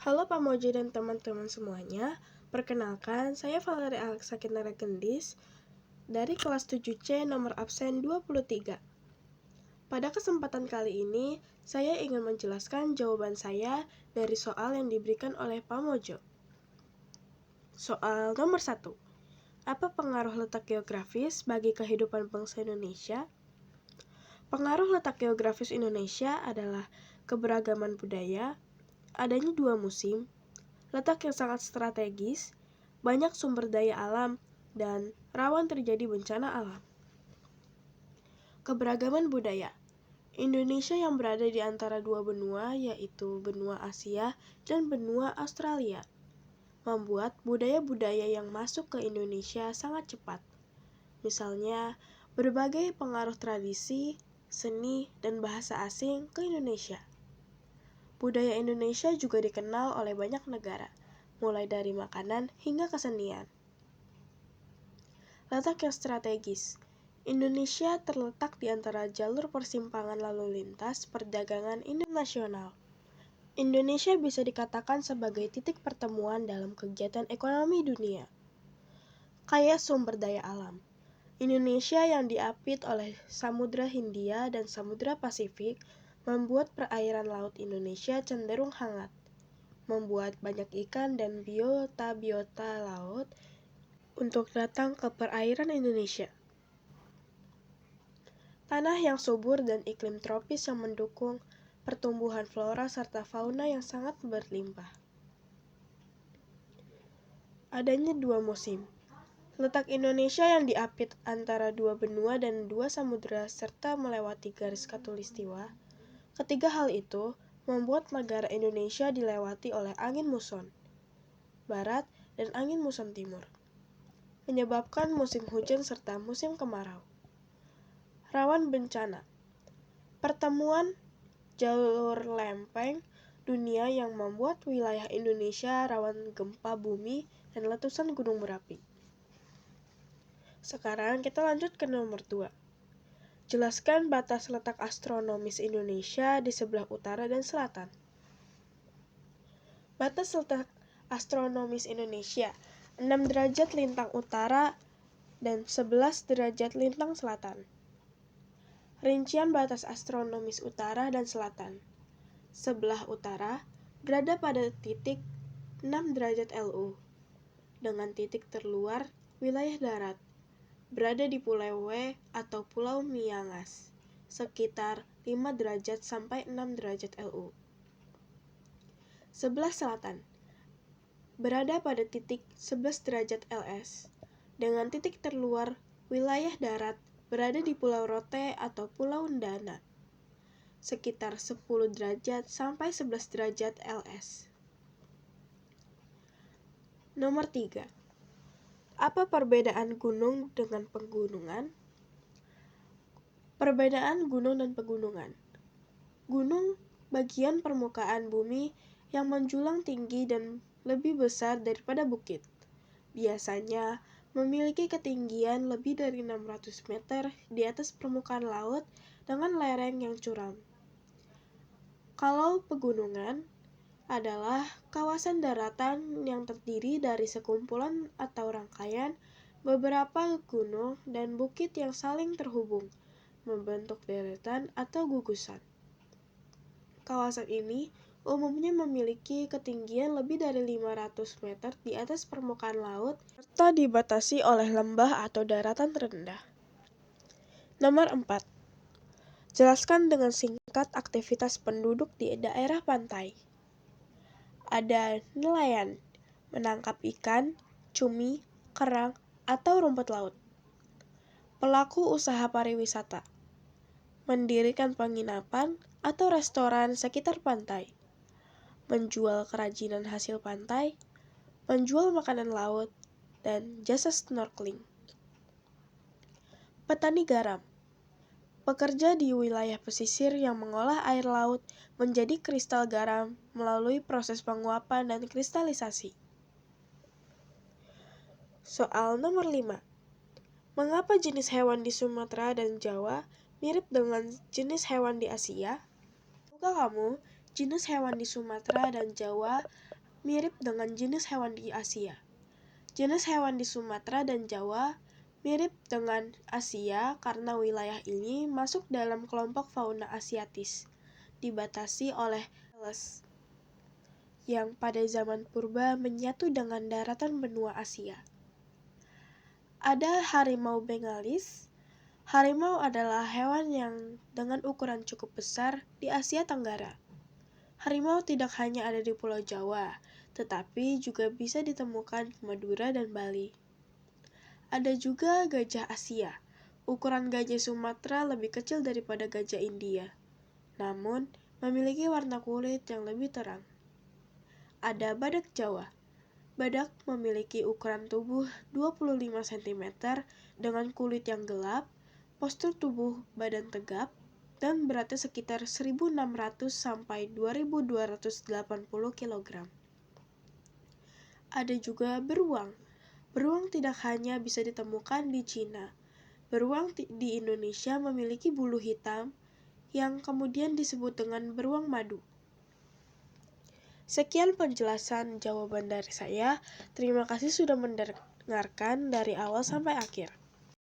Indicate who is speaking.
Speaker 1: Halo Pak Mojo dan teman-teman semuanya. Perkenalkan, saya Valerie Alexa Kinara Gendis dari kelas 7C nomor absen 23. Pada kesempatan kali ini, saya ingin menjelaskan jawaban saya dari soal yang diberikan oleh Pak Mojo. Soal nomor 1. Apa pengaruh letak geografis bagi kehidupan bangsa Indonesia? Pengaruh letak geografis Indonesia adalah keberagaman budaya, adanya 2 musim, letak yang sangat strategis, banyak sumber daya alam, dan rawan terjadi bencana alam. Keberagaman budaya. Indonesia yang berada di antara 2 benua, yaitu benua Asia dan benua Australia, membuat budaya-budaya yang masuk ke Indonesia sangat cepat. Misalnya, berbagai pengaruh tradisi, seni, dan bahasa asing ke Indonesia. Budaya Indonesia juga dikenal oleh banyak negara, mulai dari makanan hingga kesenian. Letak yang strategis. Indonesia terletak di antara jalur persimpangan lalu lintas perdagangan internasional. Indonesia bisa dikatakan sebagai titik pertemuan dalam kegiatan ekonomi dunia. Kaya sumber daya alam. Indonesia yang diapit oleh Samudra Hindia dan Samudra Pasifik membuat perairan laut Indonesia cenderung hangat, membuat banyak ikan dan biota laut untuk datang ke perairan Indonesia. Tanah yang subur dan iklim tropis yang mendukung pertumbuhan flora serta fauna yang sangat berlimpah. Adanya 2 musim. Letak Indonesia yang diapit antara 2 benua dan 2 samudera serta melewati garis khatulistiwa. Ketiga hal itu membuat negara Indonesia dilewati oleh angin muson barat dan angin muson timur, menyebabkan musim hujan serta musim kemarau. Rawan bencana. Pertemuan jalur lempeng dunia yang membuat wilayah Indonesia rawan gempa bumi dan letusan gunung berapi. Sekarang kita lanjut ke nomor 2. Jelaskan batas letak astronomis Indonesia di sebelah utara dan selatan. Batas letak astronomis Indonesia 6 derajat lintang utara dan 11 derajat lintang selatan. Rincian batas astronomis utara dan selatan. Sebelah utara berada pada titik 6 derajat LU, dengan titik terluar wilayah darat berada di Pulau W atau Pulau Miangas, sekitar 5 derajat sampai 6 derajat LU. Sebelah selatan berada pada titik 11 derajat LS, dengan titik terluar wilayah darat berada di Pulau Rote atau Pulau Ndana, sekitar 10 derajat sampai 11 derajat LS. Nomor 3. Apa perbedaan gunung dengan pegunungan? Perbedaan gunung dan pegunungan. Gunung bagian permukaan bumi yang menjulang tinggi dan lebih besar daripada bukit. Biasanya memiliki ketinggian lebih dari 600 meter di atas permukaan laut dengan lereng yang curam. Kalau pegunungan adalah kawasan daratan yang terdiri dari sekumpulan atau rangkaian beberapa gunung dan bukit yang saling terhubung, membentuk deretan atau gugusan. Kawasan ini umumnya memiliki ketinggian lebih dari 500 meter di atas permukaan laut serta dibatasi oleh lembah atau daratan rendah. Nomor 4. Jelaskan dengan singkat aktivitas penduduk di daerah pantai. Ada nelayan, menangkap ikan, cumi, kerang, atau rumput laut. Pelaku usaha pariwisata, mendirikan penginapan atau restoran sekitar pantai, menjual kerajinan hasil pantai, menjual makanan laut, dan jasa snorkeling. Petani garam, pekerja di wilayah pesisir yang mengolah air laut menjadi kristal garam melalui proses penguapan dan kristalisasi. Soal nomor 5. Mengapa jenis hewan di Sumatera dan Jawa mirip dengan jenis hewan di Asia? Tahukah kamu jenis hewan di Sumatera dan Jawa mirip dengan jenis hewan di Asia. Jenis hewan di Sumatera dan Jawa mirip dengan Asia karena wilayah ini masuk dalam kelompok fauna asiatis, dibatasi oleh Thales, yang pada zaman purba menyatu dengan daratan benua Asia. Ada harimau bengalis. Harimau adalah hewan yang dengan ukuran cukup besar di Asia Tenggara. Harimau tidak hanya ada di Pulau Jawa, tetapi juga bisa ditemukan di Madura dan Bali. Ada juga gajah Asia. Ukuran gajah Sumatera lebih kecil daripada gajah India, namun memiliki warna kulit yang lebih terang. Ada badak Jawa. Badak memiliki ukuran tubuh 25 cm dengan kulit yang gelap, postur tubuh badan tegap, dan beratnya sekitar 1.600 sampai 2.280 kg. Ada juga beruang. Beruang tidak hanya bisa ditemukan di Cina. Beruang di Indonesia memiliki bulu hitam yang kemudian disebut dengan beruang madu. Sekian penjelasan jawaban dari saya. Terima kasih sudah mendengarkan dari awal sampai akhir.